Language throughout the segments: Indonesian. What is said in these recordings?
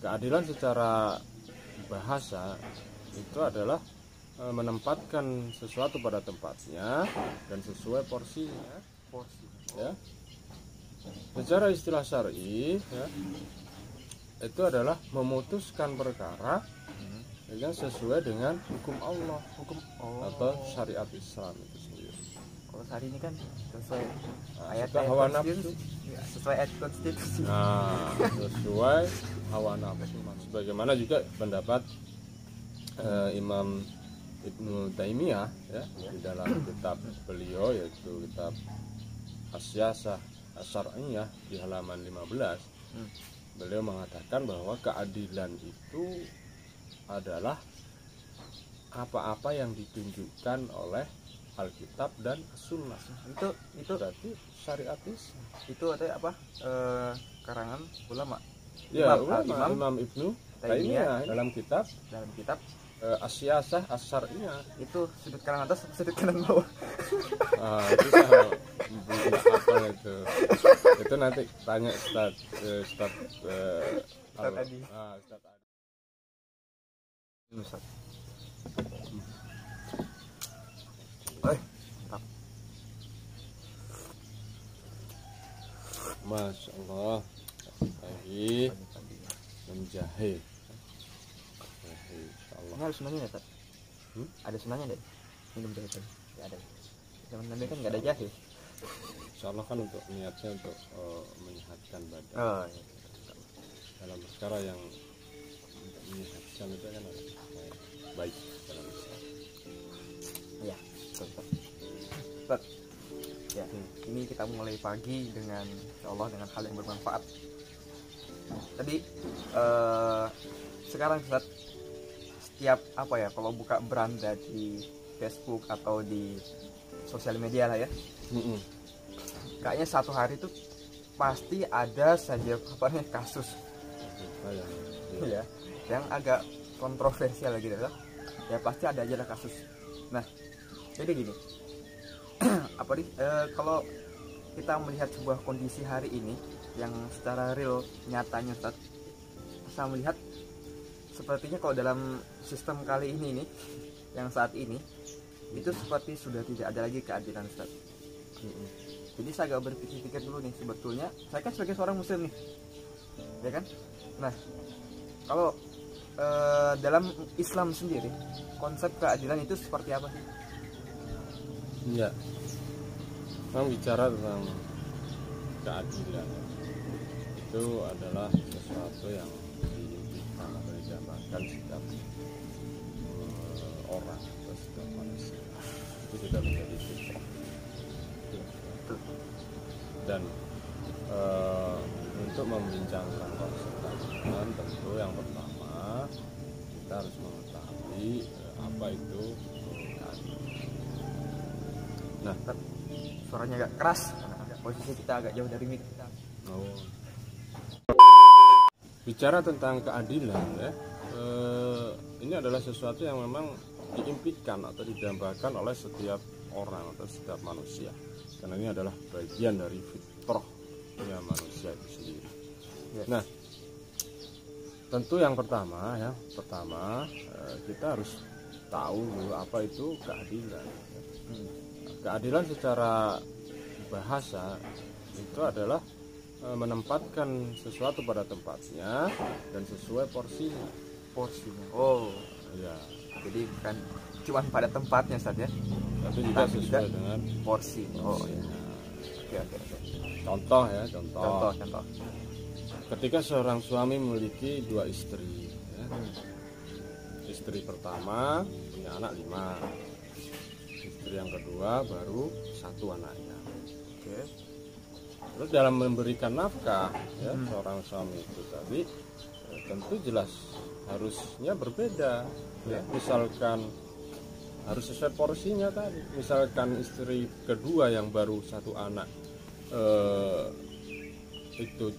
keadilan secara bahasa itu adalah menempatkan sesuatu pada tempatnya dan sesuai porsinya. Ya. Secara istilah syar'i ya, itu adalah memutuskan perkara yang sesuai dengan hukum Allah, atau syariat Islam itu sendiri. Kalau hari ini kan sesuai ayat hawa nafsu, sesuai ayat konstitusi. Nah, sesuai hawa nafsu. Sebagaimana juga pendapat Imam Ibnu Taimiyah ya, di dalam kitab beliau yaitu kitab As-Siyasah Asy-Syar'iyyah di halaman 15. Beliau mengatakan bahwa keadilan itu adalah apa-apa yang ditunjukkan oleh Alkitab dan Sunnah. Itu berarti syariat Islam. Itu ada apa? Karangan ulama. Ya, Imam Ibnu Taimiyah dalam kitab As-Siyasah Asy-Syar'iyyah. Itu sudut kanan atas, sudut kanan bawah. Itu saya apa itu. Itu nanti tanya Ustaz Adi. Ustaz Adi. Ustaz. Masya Allah, pagi menjahe. Ini harus sunahnya ya, Ustaz? Ada sunahnya deh. Minum jahe tadi. Ya ada. Zaman Nabi kan nggak ada jahe. Insya Allah kan untuk niatnya untuk menyehatkan badan. Oh, iya. Dalam perkara yang untuk menyehatkan itu kan ada baik dalam Islam. Iya, betul. Ustaz. Ya, ini kita mulai pagi dengan insya Allah dengan hal yang bermanfaat. Tadi sekarang Ustaz, setiap apa ya, kalau buka beranda di Facebook atau di sosial media lah ya, kayaknya satu hari itu pasti ada saja kasus ya, yang agak kontroversial gitu ya, pasti ada aja lah kasus. Nah, jadi gini, apa nih, kalau kita melihat sebuah kondisi hari ini yang secara real nyatanya Ustaz, saya melihat sepertinya kalau dalam sistem kali ini nih, yang saat ini itu seperti sudah tidak ada lagi keadilan Ustaz. Jadi saya agak berpikir-pikir dulu nih, sebetulnya saya kan sebagai seorang muslim nih, ya kan. Nah, kalau dalam Islam sendiri konsep keadilan itu seperti apa sih? Ya, memang bicara tentang keadilan itu adalah sesuatu yang diimpikan atau didambakan setiap orang atau setiap manusia. Itu sudah menjadi fitrah. Dan untuk membincangkan konsep keadilan, tentu yang pertama kita harus mengetahui apa itu keadilan. Nah, suaranya agak keras, posisi kita agak jauh dari mic kita. Bicara tentang keadilan ya, ini adalah sesuatu yang memang diimpikan atau didambakan oleh setiap orang atau setiap manusia, karena ini adalah bagian dari fitrahnya manusia itu sendiri. Nah, tentu yang pertama kita harus tahu dulu apa itu keadilan. Keadilan secara bahasa itu adalah menempatkan sesuatu pada tempatnya dan sesuai porsinya. Oh Ya, jadi bukan cuma pada tempatnya saja, tapi juga sesuai dengan porsi. Oh ya. Oke. Contoh. Ketika seorang suami memiliki 2 istri ya. Istri pertama punya anak 5, istri yang kedua baru 1 anaknya. Oke. Terus dalam memberikan nafkah ya, seorang suami itu tadi tentu jelas harusnya berbeda ya. Misalkan harus sesuai porsinya tadi. Misalkan istri kedua yang baru 1 anak itu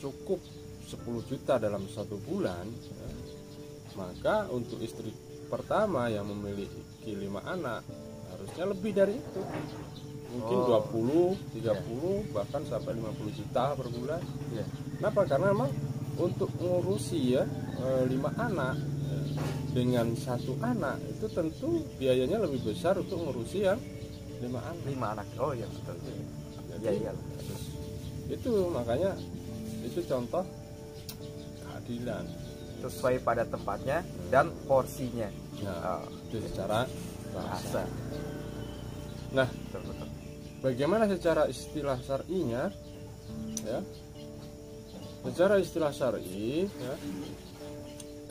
cukup 10 juta dalam 1 bulan ya, maka untuk istri pertama yang memiliki 5 anak harusnya lebih dari itu, mungkin 20, 30 bahkan sampai 50 juta per bulan. Kenapa? Karena memang untuk ngurusi ya 5 anak dengan 1 anak itu tentu biayanya lebih besar untuk ngurusi yang 5 anak. 5 anak. Oh iya betul. Jadi, Iya. itu makanya itu contoh keadilan Sesuai pada tempatnya dan porsinya. nah, itu secara bahasa. Bahasa. Nah, Betul. bagaimana secara istilah syar'inya ya? Secara istilah syar'i ya,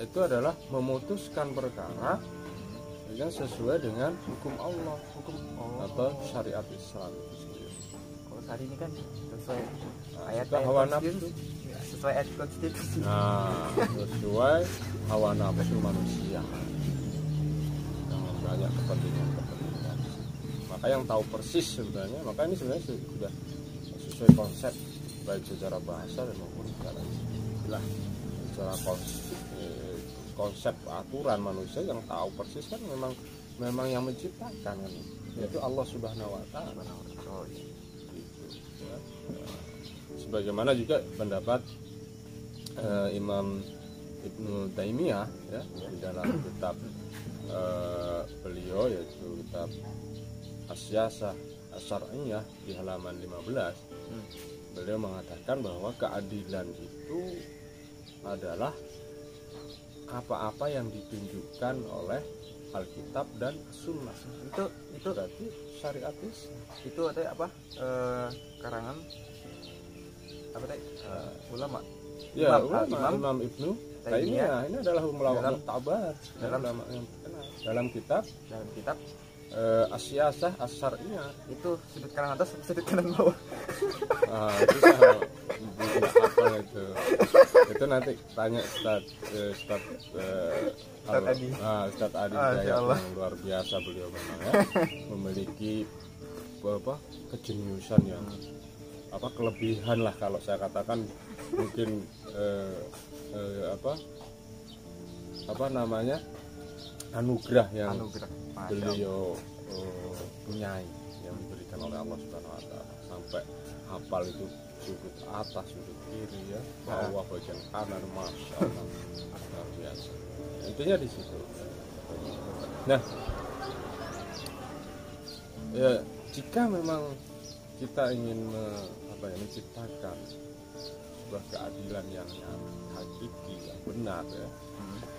itu adalah memutuskan perkara yang sesuai dengan hukum Allah, atau syariat Islam itu sendiri. Kalau hari ini kan sesuai ayat hawa nafsu. sesuai ayat konstitusi. Nah, sesuai hawa nafsu manusia dengan banyak kepentingan. Maka yang tahu persis sebenarnya, maka ini sebenarnya sudah sesuai konsep baik secara bahasa dan maupun secara istilah. Secara konsep aturan manusia yang tahu persis kan memang yang menciptakan kan, yaitu Allah Subhanahu wa taala. Gitu, ya. Sebagaimana juga pendapat Imam Ibnu Taimiyah ya, di dalam kitab beliau yaitu kitab As-Siyasah Asy-Syar'iyyah di halaman 15, beliau mengatakan bahwa keadilan itu adalah apa-apa yang ditunjukkan oleh Alkitab dan Sunnah. Itu berarti syariat Islam. itu ada apa? Karangan apa tadi? Ulama. Ya, Imam Ibnu Taimiyah ini adalah ulama muktabar dalam kitab As-Siyasah Asy-Syar'iyyah. Itu sudut kanan atas, sudut kanan bawah. Itu sama apa itu. Itu nanti tanya Ustaz Adi. Ustaz Adi yang luar biasa beliau memang ya. Memiliki kejeniusan yang kelebihan lah kalau saya katakan, mungkin anugerah yang beliau punyai yang diberikan oleh Allah Subhanahu wa taala, sampai hafal itu sudut atas, sudut kiri ya, bawah, bagian kanan, masya Allah, luar biasa. Intinya di situ. Nah, ya jika memang kita ingin menciptakan sebuah keadilan yang hakiki, yang benar ya,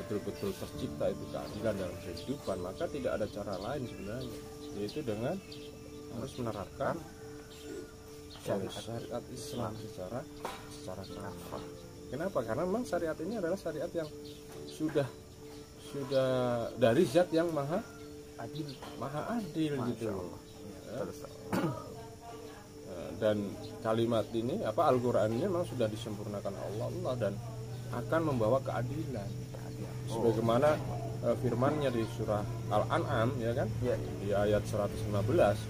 betul-betul tercipta itu keadilan dalam kehidupan, maka tidak ada cara lain sebenarnya, yaitu dengan harus menerapkan syariat Islam secara kafah. Kenapa? Karena memang syariat ini adalah syariat yang sudah dari zat yang maha adil gitu loh. Ya. Dan kalimat ini Al-Qur'an ini memang sudah disempurnakan Allah dan akan membawa keadilan. Sebagaimana firman-Nya di surah Al-An'am ya kan? Ya. Di ayat 115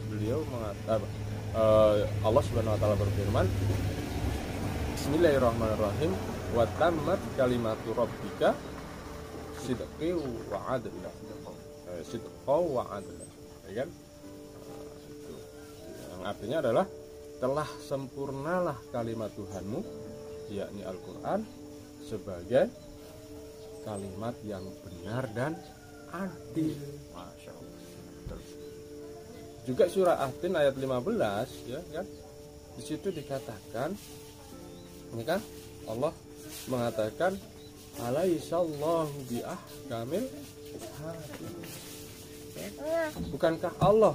beliau mengatakan Allah Subhanahu wa taala berfirman, Bismillahirrahmanirrahim, wa tammat kalimatu rabbika sidqan wa adla. Sidqan wa adla. Ya kan? Itu. Yang artinya adalah telah sempurnalah kalimat Tuhanmu, yakni Al-Qur'an, sebagai kalimat yang benar dan adil. Masya Allah. Juga surah At-Tin ayat 15 ya kan, di situ dikatakan ini kan, Allah mengatakan alaihissallahu biahkamil hakim. Bukankah Allah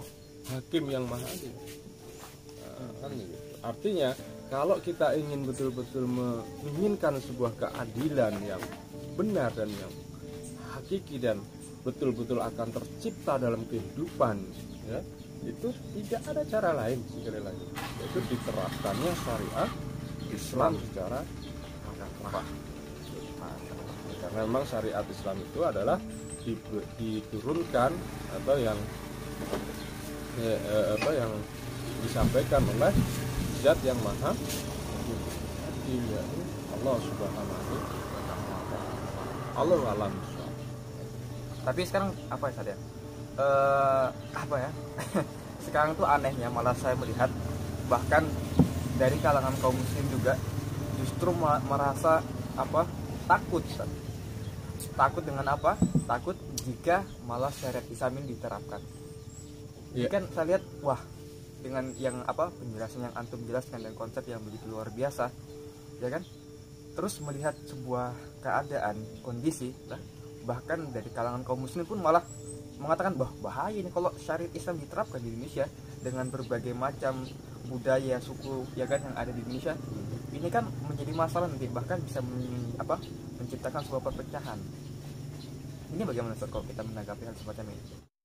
hakim yang maha adil? Kan gitu. Artinya kalau kita ingin betul-betul menginginkan sebuah keadilan yang benar dan yang hakiki dan betul-betul akan tercipta dalam kehidupan ya, itu tidak ada cara lain sekali lagi, yaitu diterapkannya syariat Islam secara kafah. Karena memang syariat Islam itu adalah diturunkan atau yang yang disampaikan oleh zat yang maha adil, yaitu Allah Subhanahu wa taala. Allah alam. Tapi sekarang apa ya Sadya? Sekarang tuh anehnya malah saya melihat bahkan dari kalangan kaum muslim juga justru merasa apa takut Ustaz. Takut dengan apa? Takut jika malah syariat Islam ini diterapkan. Ini kan saya lihat, wah, dengan yang apa penjelasan yang antum jelaskan dan konsep yang begitu luar biasa, ya kan? Terus melihat sebuah keadaan, kondisi, bahkan dari kalangan kaum muslim pun malah mengatakan bahaya ini kalau syariat Islam diterapkan di Indonesia dengan berbagai macam budaya, suku, ya kan, yang ada di Indonesia. Ini kan menjadi masalah nanti, bahkan bisa menciptakan sebuah perpecahan. Ini bagaimana Ustaz kalau kita menanggapi hal semacam ini?